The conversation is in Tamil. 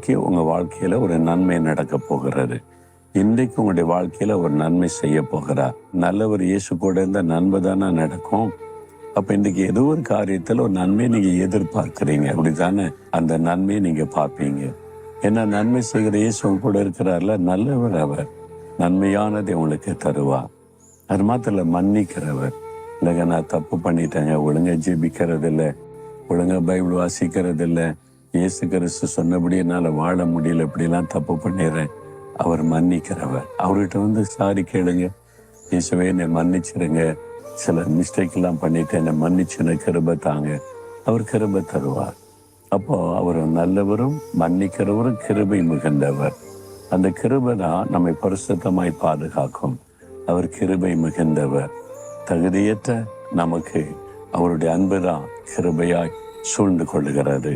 இன்றைக்கு உங்கள் வாழ்க்கையில் ஒரு நன்மை நடக்க போகிறது. இன்றைக்கு உங்களுடைய வாழ்க்கையில் ஒரு நன்மை செய்ய போகிறார். நல்லவர் இயேசு கூட இருந்த நன்மை தானே நடக்கும். அப்போ இன்றைக்கு ஏதோ ஒரு காரியத்தில் ஒரு நன்மையை நீங்கள் எதிர்பார்க்குறீங்க, அப்படி தானே? அந்த நன்மையை நீங்கள் பார்ப்பீங்க. ஏன்னா நன்மை செய்கிற இயேசு உங்க கூட இருக்கிறார்ல, நல்லவர் அவர். நன்மையானதை உங்களுக்கு தருவார். அது மாத்திரம் மன்னிக்கிறவர். இல்லைங்க, நான் தப்பு பண்ணிட்டேங்க, ஒழுங்கா ஜெபிக்கிறது இல்லை, ஒழுங்கா பைபிள் வாசிக்கிறது இல்லை, இயேசு கிறிஸ்து சொன்னபடி என்னால் வாழ முடியல, இப்படிலாம் தப்பு பண்ணிடுறேன். அவர் மன்னிக்கிறவர். அவர்கிட்ட சாரி கேளுங்க. இயேசுவே என்னை மன்னிச்சிருங்க, சில மிஸ்டேக்லாம் பண்ணிட்டு என்னை மன்னிச்சுன்னு கிருபை தாங்க. அவர் கிருபை தருவார். அப்போ அவர் நல்லவரும் மன்னிக்கிறவரும் கிருபை மிகுந்தவர். அந்த கிருபை தான் நம்மை பரிசுத்தமாய் பாதுகாக்கும். அவர் கிருபை மிகுந்தவர். தகுதியற்ற நமக்கு அவருடைய அன்பு தான் கிருபையாய் சூழ்ந்து கொள்ளுகிறது.